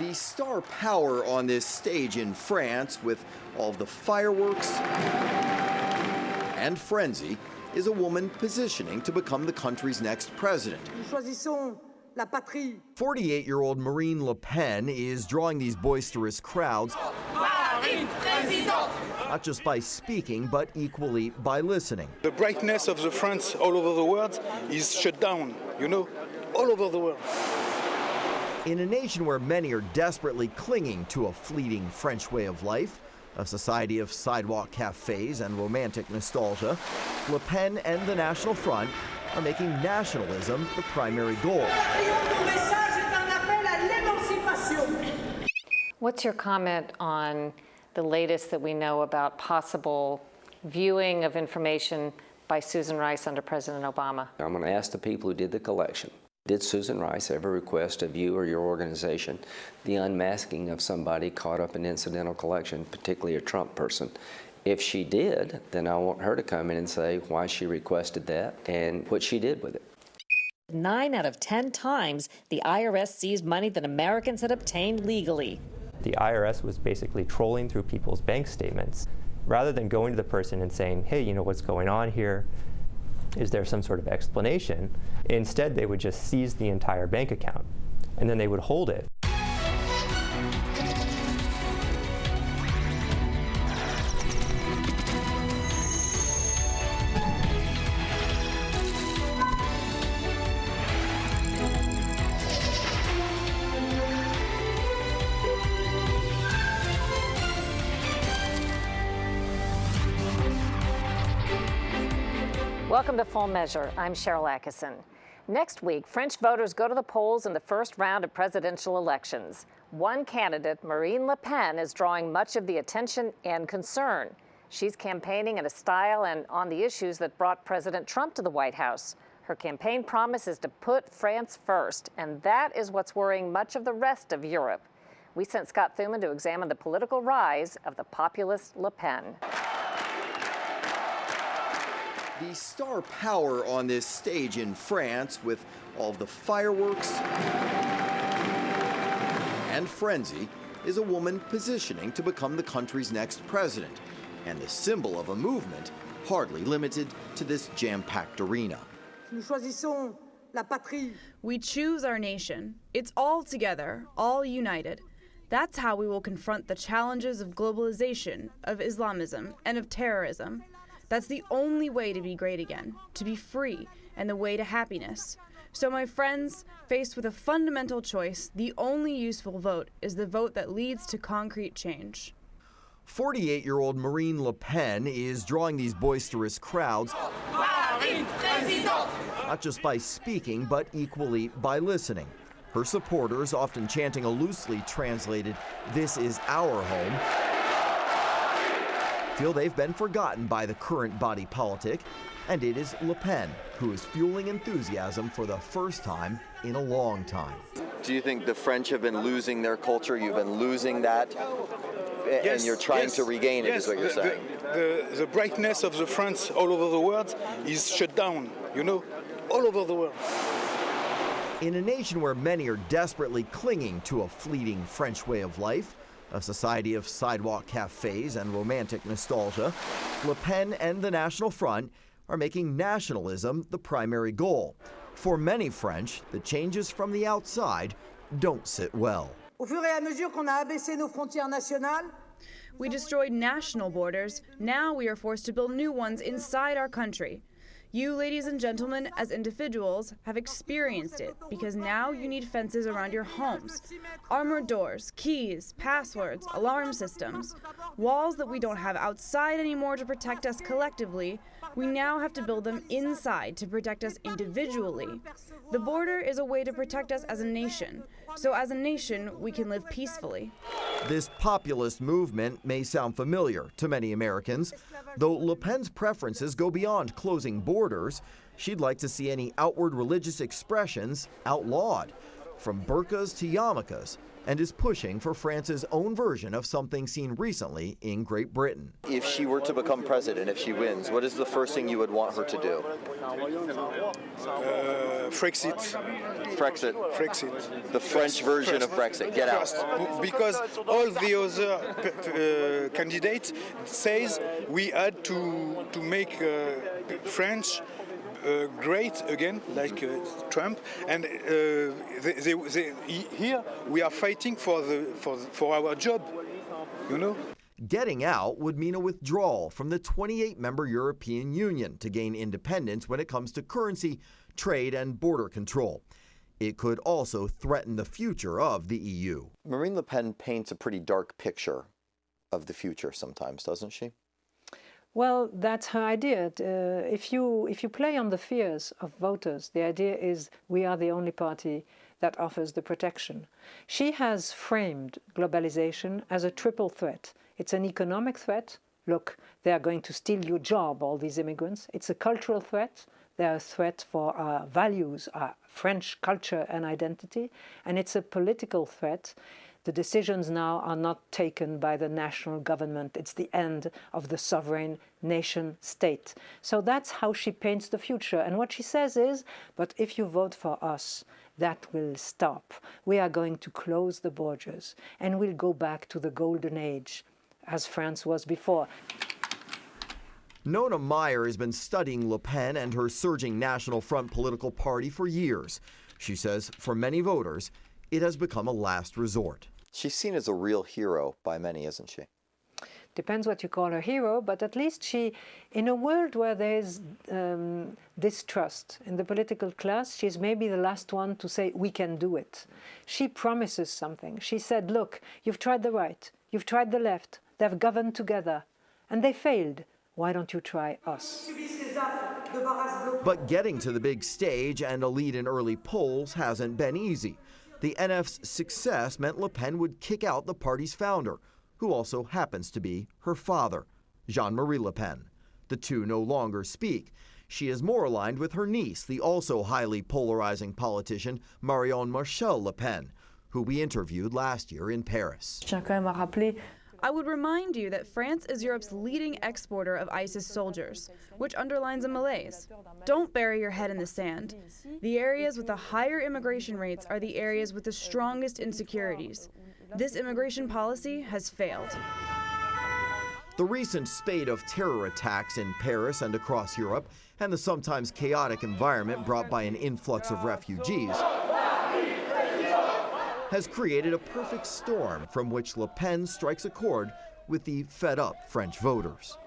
The star power on this stage in France, with all of the fireworks and frenzy, is a woman positioning to become the country's next president. 48-year-old Marine Le Pen is drawing these boisterous crowds, not just by speaking, but equally by listening. The brightness of the France all over the world is shut down, all over the world. In a nation where many are desperately clinging to a fleeting French way of life, a society of sidewalk cafes and romantic nostalgia, Le Pen and the National Front are making nationalism the primary goal. What's your comment on the latest that we know about possible viewing of information by Susan Rice under President Obama? I'm going to ask the people who did the collection. Did Susan Rice ever request of you or your organization the unmasking of somebody caught up in incidental collection, particularly a Trump person? If she did, then I want her to come in and say why she requested that and what she did with it. 9 out of 10 times, the IRS seized money that Americans had obtained legally. The IRS was basically trolling through people's bank statements. Rather than going to the person and saying, hey, you know what's going on here? Is there some sort of explanation? Instead, they would just seize the entire bank account, and then they would hold it. Welcome to Full Measure. I'm Sharyl Attkisson. Next week, French voters go to the polls in the first round of presidential elections. One candidate, Marine Le Pen, is drawing much of the attention and concern. She's campaigning in a style and on the issues that brought President Trump to the White House. Her campaign promise is to put France first, and that is what's worrying much of the rest of Europe. We sent Scott Thuman to examine the political rise of the populist Le Pen. The star power on this stage in France, with all of the fireworks and frenzy, is a woman positioning to become the country's next president, and the symbol of a movement hardly limited to this jam-packed arena. We choose our nation. It's all together, all united. That's how we will confront the challenges of globalization, of Islamism, and of terrorism. That's the only way to be great again, to be free, and the way to happiness. So my friends, faced with a fundamental choice, the only useful vote is the vote that leads to concrete change. 48-year-old Marine Le Pen is drawing these boisterous crowds, not just by speaking, but equally by listening. Her supporters, often chanting a loosely translated, "This is our home," feel they've been forgotten by the current body politic, and it is Le Pen who is fueling enthusiasm for the first time in a long time. Do you think the French have been losing their culture? You've been losing that, and you're trying to regain it, is what you're saying? The brightness of the France all over the world is shut down, all over the world. In a nation where many are desperately clinging to a fleeting French way of life, a society of sidewalk cafes and romantic nostalgia, Le Pen and the National Front are making nationalism the primary goal. For many French, the changes from the outside don't sit well. We destroyed national borders. Now we are forced to build new ones inside our country. You, ladies and gentlemen, as individuals, have experienced it, because now you need fences around your homes. Armored doors, keys, passwords, alarm systems. Walls that we don't have outside anymore to protect us collectively. We now have to build them inside to protect us individually. The border is a way to protect us as a nation. So as a nation, we can live peacefully. This populist movement may sound familiar to many Americans. Though Le Pen's preferences go beyond closing borders, she'd like to see any outward religious expressions outlawed. from burqas to yarmulkes, and is pushing for France's own version of something seen recently in Great Britain. If she were to become president, if she wins, what is the first thing you would want her to do? Frexit. Brexit. Frexit. The French version of Brexit. Get out. First, because all the other candidates says we had to make French great again, like Trump, and here we are fighting for our job, you know. Getting out would mean a withdrawal from the 28-member European Union to gain independence when it comes to currency, trade, and border control. It could also threaten the future of the EU. Marine Le Pen paints a pretty dark picture of the future sometimes, doesn't she? Well, that's her idea. If you play on the fears of voters, the idea is we are the only party that offers the protection. She has framed globalization as a triple threat. It's an economic threat. Look, they are going to steal your job, all these immigrants. It's a cultural threat. They're a threat for our values, our French culture and identity. And it's a political threat. The decisions now are not taken by the national government. It's the end of the sovereign nation state. So that's how she paints the future. And what she says is, but if you vote for us, that will stop. We are going to close the borders and we'll go back to the golden age, as France was before. Nona Meyer has been studying Le Pen and her surging National Front political party for years. She says for many voters, it has become a last resort. She's seen as a real hero by many, isn't she? Depends what you call a hero, but at least she, in a world where there's distrust in the political class, she's maybe the last one to say, we can do it. She promises something. She said, look, you've tried the right, you've tried the left, they've governed together, and they failed. Why don't you try us? But getting to the big stage and a lead in early polls hasn't been easy. The NF's success meant Le Pen would kick out the party's founder, who also happens to be her father, Jean-Marie Le Pen. The two no longer speak. She is more aligned with her niece, the also highly polarizing politician Marion Marchal Le Pen, who we interviewed last year in Paris. I would remind you that France is Europe's leading exporter of ISIS soldiers, which underlines a malaise. Don't bury your head in the sand. The areas with the higher immigration rates are the areas with the strongest insecurities. This immigration policy has failed. The recent spate of terror attacks in Paris and across Europe, and the sometimes chaotic environment brought by an influx of refugees, has created a perfect storm from which Le Pen strikes a chord with the fed-up French voters.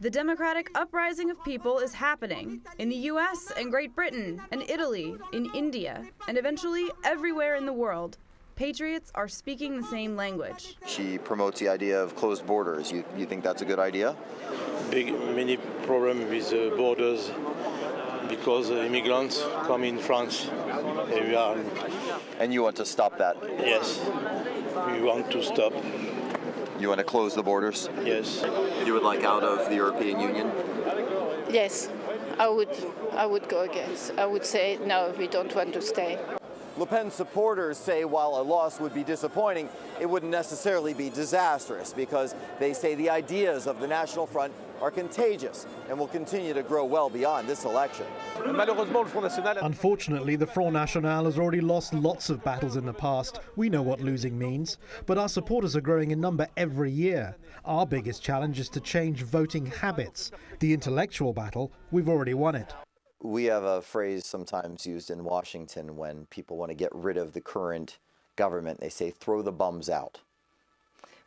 The democratic uprising of people is happening in the US and Great Britain and Italy, in India, and eventually everywhere in the world. Patriots are speaking the same language. She promotes the idea of closed borders. You think that's a good idea? Many problems with borders because immigrants come in France. And you want to stop that? Yes, we want to stop. You want to close the borders? Yes. You would like out of the European Union? Yes, I would go against. I would say, no, we don't want to stay. Le Pen supporters say while a loss would be disappointing, it wouldn't necessarily be disastrous because they say the ideas of the National Front are contagious and will continue to grow well beyond this election. Unfortunately, the Front National has already lost lots of battles in the past. We know what losing means, but our supporters are growing in number every year. Our biggest challenge is to change voting habits. The intellectual battle, we've already won it. We have a phrase sometimes used in Washington when people want to get rid of the current government. They say, throw the bums out.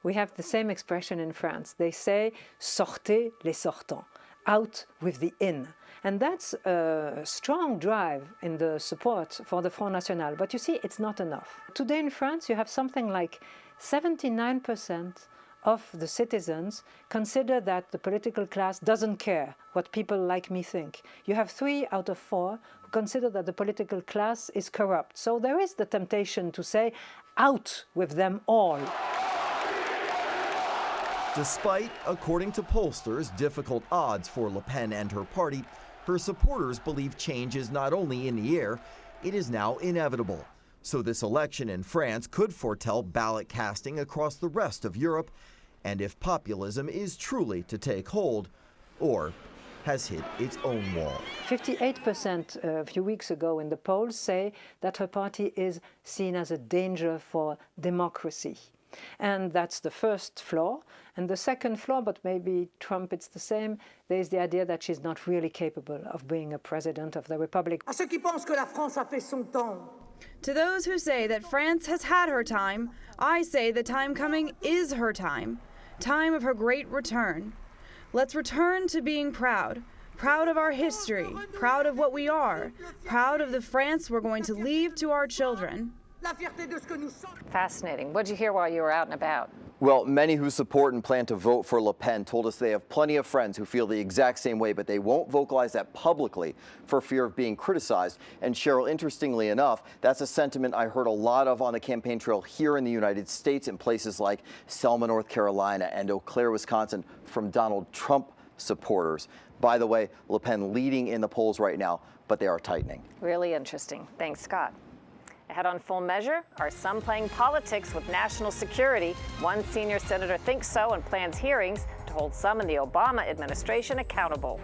We have the same expression in France. They say, sortez les sortants, out with the in. And that's a strong drive in the support for the Front National. But you see, it's not enough. Today in France, you have something like 79% of the citizens consider that the political class doesn't care what people like me think. You have 3 out of 4 who consider that the political class is corrupt. So there is the temptation to say, out with them all. Despite, according to pollsters, difficult odds for Le Pen and her party, her supporters believe change is not only in the air, it is now inevitable. So this election in France could foretell ballot casting across the rest of Europe, and if populism is truly to take hold, or has hit its own wall. 58% a few weeks ago in the polls say that her party is seen as a danger for democracy. And that's the first flaw. And the second flaw, but maybe Trump it's the same, there's the idea that she's not really capable of being a president of the republic. To those who say that France has had her time, I say the time coming is her time. Time of her great return. Let's return to being proud. Proud of our history, proud of what we are, proud of the France we're going to leave to our children. Fascinating. What'd you hear while you were out and about? Well, many who support and plan to vote for Le Pen told us they have plenty of friends who feel the exact same way, but they won't vocalize that publicly for fear of being criticized. And Sharyl, interestingly enough, that's a sentiment I heard a lot of on the campaign trail here in the United States in places like Selma, North Carolina and Eau Claire, Wisconsin, from Donald Trump supporters. By the way, Le Pen leading in the polls right now, but they are tightening. Really interesting. Thanks, Scott. Ahead on Full Measure, are some playing politics with national security? One senior senator thinks so and plans hearings to hold some in the Obama administration accountable.